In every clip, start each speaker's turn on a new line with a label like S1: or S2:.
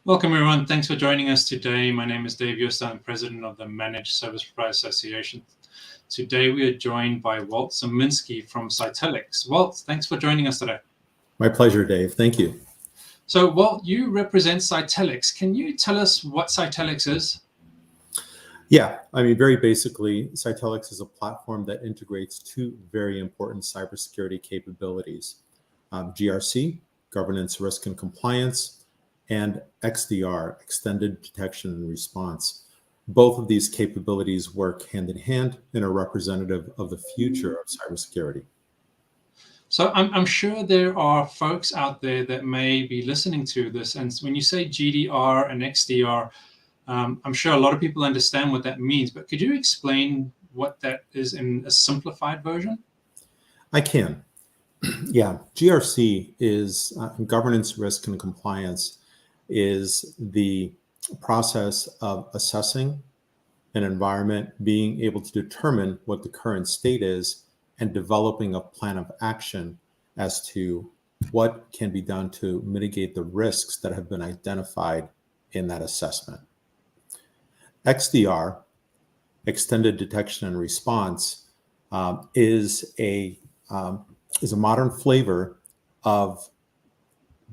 S1: Welcome, everyone. Thanks for joining us today. My name is Dave Yost. I'm president of the Managed Service Provider Association. Today, we are joined by Walt Zieminski from Cytellix. Walt, thanks for joining us today.
S2: My pleasure, Dave. Thank you.
S1: So, Walt, you represent Cytellix. Can you tell us what Cytellix is?
S2: Yeah, very basically, Cytellix is a platform that integrates two very important cybersecurity capabilities, GRC, governance, risk, and compliance, and XDR, extended detection and response. Both of these capabilities work hand in hand and are representative of the future of cybersecurity.
S1: So I'm sure there are folks out there that may be listening to this. And when you say GDR and XDR, I'm sure a lot of people understand what that means. But could you explain what that is in a simplified version?
S2: I can. Yeah, GRC is governance, risk, and compliance is the process of assessing an environment, being able to determine what the current state is, and developing a plan of action as to what can be done to mitigate the risks that have been identified in that assessment. XDR, extended detection and response, is a modern flavor of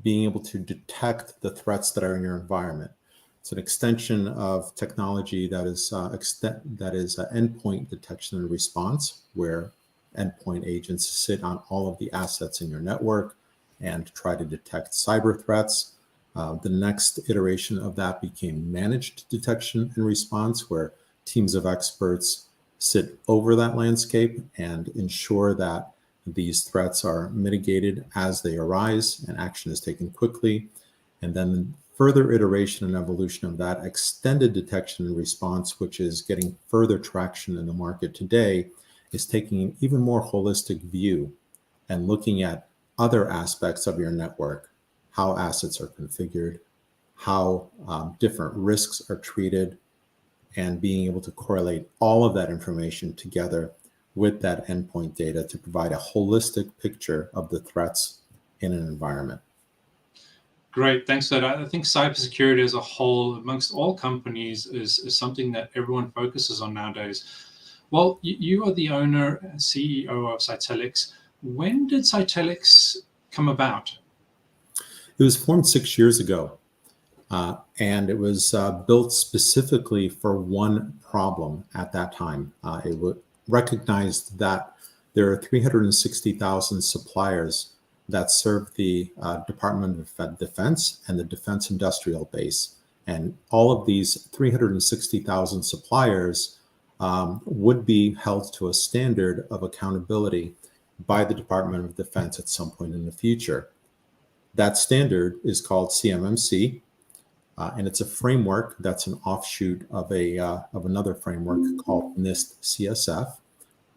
S2: being able to detect the threats that are in your environment. It's an extension of technology that is endpoint detection and response, where endpoint agents sit on all of the assets in your network and try to detect cyber threats. The next iteration of that became managed detection and response, where teams of experts sit over that landscape and ensure that these threats are mitigated as they arise and action is taken quickly. And then further iteration and evolution of that extended detection and response, which is getting further traction in the market today, is taking an even more holistic view and looking at other aspects of your network, how assets are configured, how different risks are treated, and being able to correlate all of that information together with that endpoint data to provide a holistic picture of the threats in an environment.
S1: Great, thanks for that. I think cybersecurity as a whole, amongst all companies, is something that everyone focuses on nowadays. Well, you are the owner and CEO of Cytellix. When did Cytellix come about?
S2: It was formed 6 years ago, and it was built specifically for one problem at that time. It recognized that there are 360,000 suppliers that serve the Department of Defense and the Defense Industrial Base. And all of these 360,000 suppliers would be held to a standard of accountability by the Department of Defense at some point in the future. That standard is called CMMC, and it's a framework that's an offshoot of another framework called NIST CSF,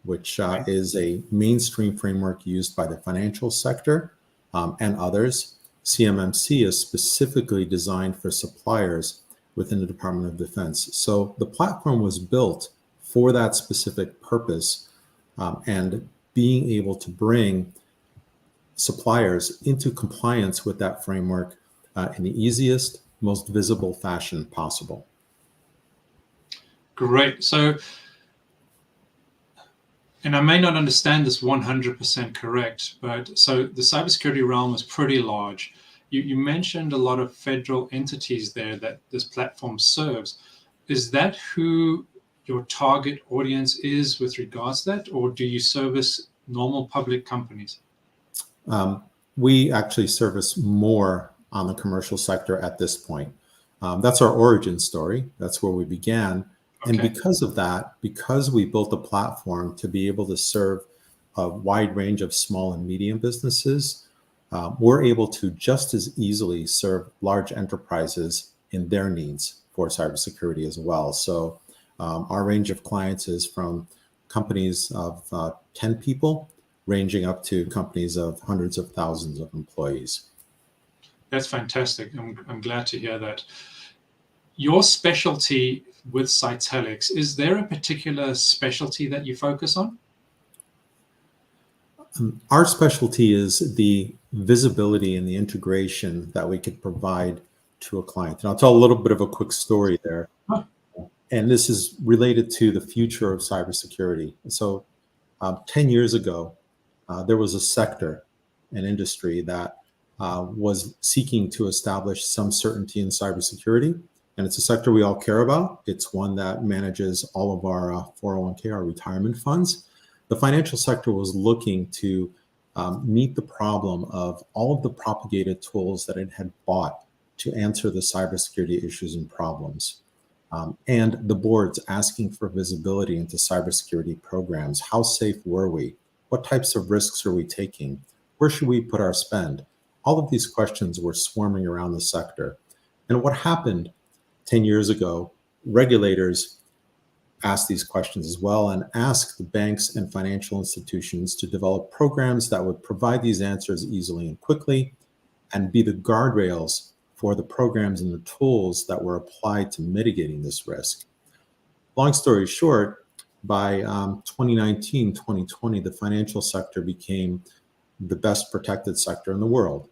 S2: which is a mainstream framework used by the financial sector and others. CMMC is specifically designed for suppliers within the Department of Defense. So the platform was built for that specific purpose, and being able to bring suppliers into compliance with that framework in the easiest, most visible fashion possible.
S1: Great. So, and I may not understand this 100% correct, but so the cybersecurity realm is pretty large. You mentioned a lot of federal entities there that this platform serves. Is that who your target audience is with regards to that, or do you service normal public companies?
S2: We actually service more on the commercial sector at this point. That's our origin story. That's where we began. And
S1: Okay.
S2: because of that, because we built a platform to be able to serve a wide range of small and medium businesses, we're able to just as easily serve large enterprises in their needs for cybersecurity as well. So our range of clients is from companies of 10 people, ranging up to companies of hundreds of thousands of employees.
S1: That's fantastic. I'm glad to hear that. Your specialty with Cytellix, is there a particular specialty that you focus on?
S2: Our specialty is the visibility and the integration that we could provide to a client. And I'll tell a little bit of a quick story there.
S1: Huh.
S2: And this is related to the future of cybersecurity. So 10 years ago, there was a sector, an industry that was seeking to establish some certainty in cybersecurity. And it's a sector we all care about. It's one that manages all of our 401k, our retirement funds. The financial sector was looking to meet the problem of all of the propagated tools that it had bought to answer the cybersecurity issues and problems. And the boards asking for visibility into cybersecurity programs. How safe were we? What types of risks are we taking? Where should we put our spend? All of these questions were swarming around the sector. And what happened 10 years ago, regulators asked these questions as well and asked the banks and financial institutions to develop programs that would provide these answers easily and quickly and be the guardrails for the programs and the tools that were applied to mitigating this risk. Long story short, by 2019, 2020, the financial sector became the best protected sector in the world.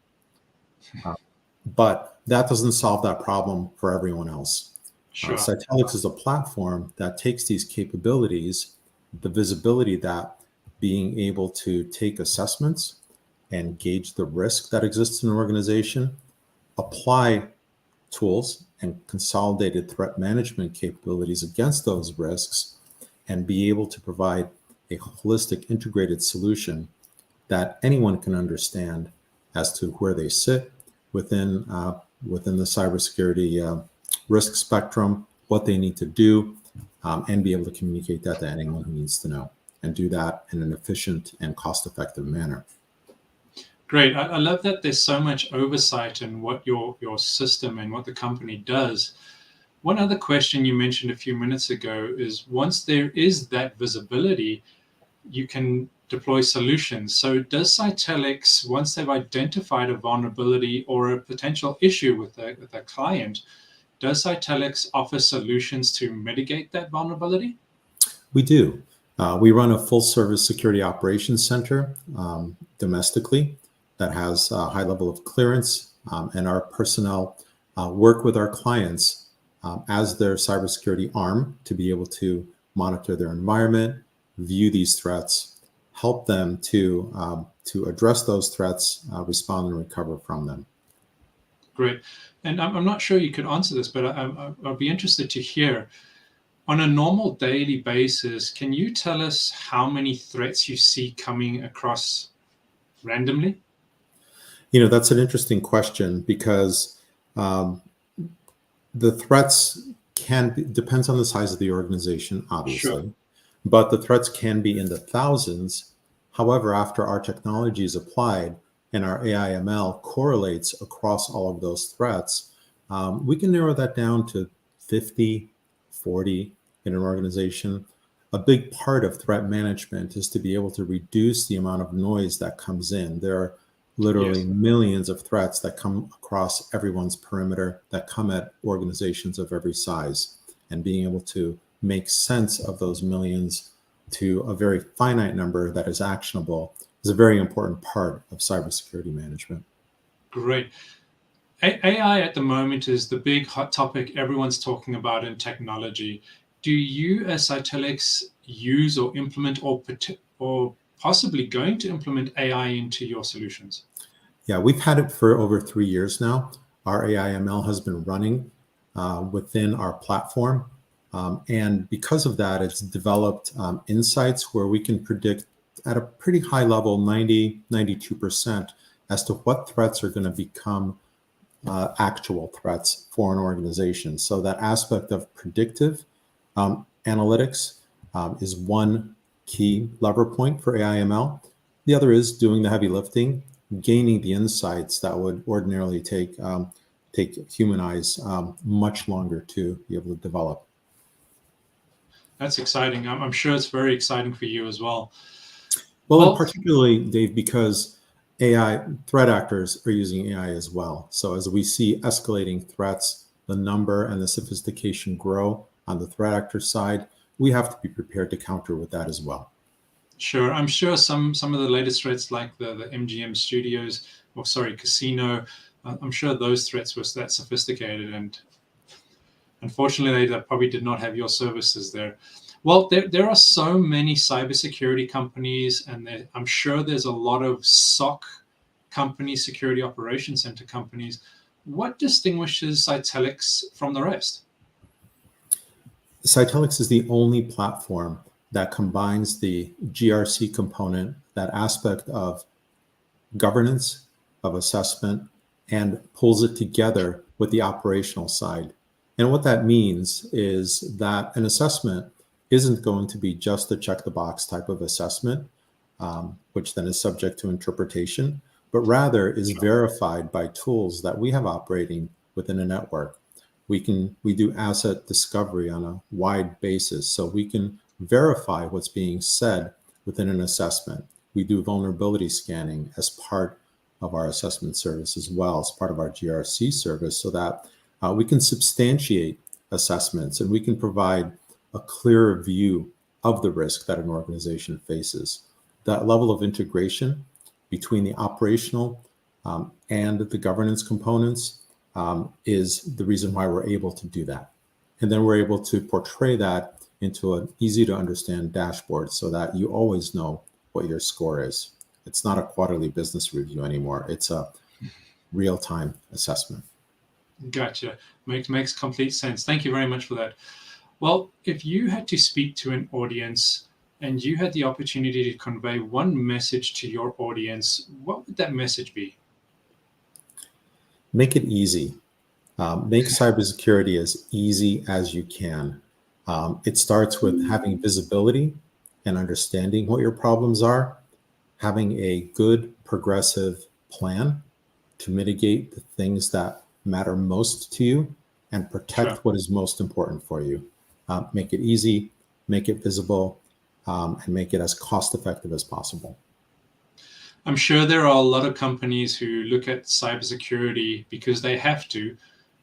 S2: But that doesn't solve that problem for everyone else.
S1: Sure.
S2: Cytellix is a platform that takes these capabilities, the visibility that being able to take assessments and gauge the risk that exists in an organization, apply tools and consolidated threat management capabilities against those risks, and be able to provide a holistic integrated solution that anyone can understand as to where they sit within the cybersecurity risk spectrum, what they need to do, and be able to communicate that to anyone who needs to know, and do that in an efficient and cost-effective manner.
S1: Great. I love that there's so much oversight in what your system and what the company does. One other question you mentioned a few minutes ago is once there is that visibility, you can deploy solutions. So does Cytellix, once they've identified a vulnerability or a potential issue with a client, does Cytellix offer solutions to mitigate that vulnerability?
S2: We do. We run a full-service security operations center domestically that has a high level of clearance, and our personnel work with our clients as their cybersecurity arm to be able to monitor their environment, view these threats, help them to address those threats, respond and recover from them.
S1: Great. And I'm not sure you could answer this, but I'll be interested to hear. On a normal daily basis, can you tell us how many threats you see coming across randomly?
S2: That's an interesting question because the threats depends on the size of the organization, obviously,
S1: Sure.
S2: but the threats can be in the thousands. However, after our technology is applied and our AI/ML correlates across all of those threats, we can narrow that down to 50, 40 in an organization. A big part of threat management is to be able to reduce the amount of noise that comes in. There are literally
S1: Yes.
S2: millions of threats that come across everyone's perimeter, that come at organizations of every size. And being able to make sense of those millions to a very finite number that is actionable is a very important part of cybersecurity management.
S1: Great. AI at the moment is the big hot topic everyone's talking about in technology. Do you, as Cytellix, use or implement or possibly going to implement AI into your solutions?
S2: Yeah, we've had it for over 3 years now. Our AI/ML has been running within our platform. And because of that, it's developed insights where we can predict at a pretty high level, 90, 92%, as to what threats are going to become actual threats for an organization. So that aspect of predictive Analytics is one key lever point for AI/ML. The other is doing the heavy lifting, gaining the insights that would ordinarily take human eyes much longer to be able to develop.
S1: That's exciting. I'm sure it's very exciting for you as well.
S2: Well, and particularly, Dave, because AI threat actors are using AI as well. So as we see escalating threats, the number and the sophistication grow on the threat actor side, we have to be prepared to counter with that as well.
S1: Sure. I'm sure some of the latest threats like the MGM Studios, or sorry, Casino, I'm sure those threats were that sophisticated, and unfortunately they probably did not have your services there. Well, there are so many cybersecurity companies, and I'm sure there's a lot of SOC companies, security operations center companies. What distinguishes Cytellix from the rest?
S2: Cytellix is the only platform that combines the GRC component, that aspect of governance, of assessment, and pulls it together with the operational side. And what that means is that an assessment isn't going to be just a check the box type of assessment, which then is subject to interpretation, but rather is verified by tools that we have operating within a network. We do asset discovery on a wide basis, so we can verify what's being said within an assessment. We do vulnerability scanning as part of our assessment service as well, as part of our GRC service, so that we can substantiate assessments and we can provide a clearer view of the risk that an organization faces. That level of integration between the operational and the governance components is the reason why we're able to do that. And then we're able to portray that into an easy to understand dashboard so that you always know what your score is. It's not a quarterly business review anymore. It's a real-time assessment.
S1: Gotcha. Makes complete sense. Thank you very much for that. Well, if you had to speak to an audience and you had the opportunity to convey one message to your audience, what would that message be?
S2: Make it easy. Make cybersecurity as easy as you can. It starts with having visibility and understanding what your problems are, having a good progressive plan to mitigate the things that matter most to you and protect what is most important for you. Make it easy, make it visible, and make it as cost-effective as possible.
S1: I'm sure there are a lot of companies who look at cybersecurity because they have to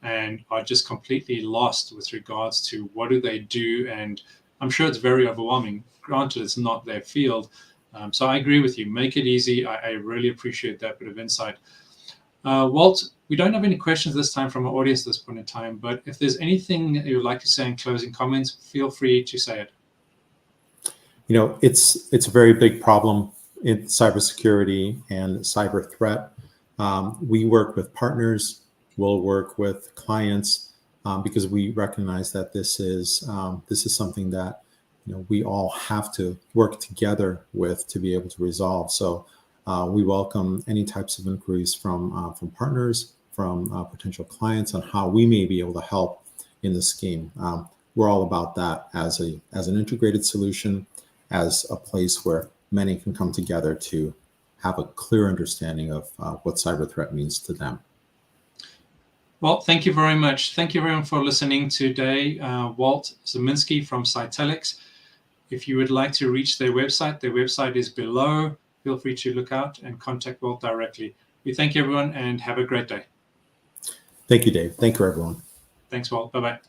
S1: and are just completely lost with regards to what do they do. And I'm sure it's very overwhelming. Granted, it's not their field. So I agree with you. Make it easy. I really appreciate that bit of insight. Walt, we don't have any questions this time from our audience at this point in time, but if there's anything you would like to say in closing comments, feel free to say it.
S2: You know, it's a very big problem in cybersecurity and cyber threat. We work with partners, we'll work with clients because we recognize that this is something that we all have to work together with to be able to resolve. So we welcome any types of inquiries from partners, from potential clients on how we may be able to help in the scheme. We're all about that as an integrated solution, as a place where many can come together to have a clear understanding of what cyber threat means to them.
S1: Well, thank you very much. Thank you everyone for listening today. Walt Zieminski from Cytellix. If you would like to reach their website is below. Feel free to look out and contact Walt directly. We thank you everyone and have a great day.
S2: Thank you, Dave. Thank you, everyone.
S1: Thanks, Walt. Bye-bye.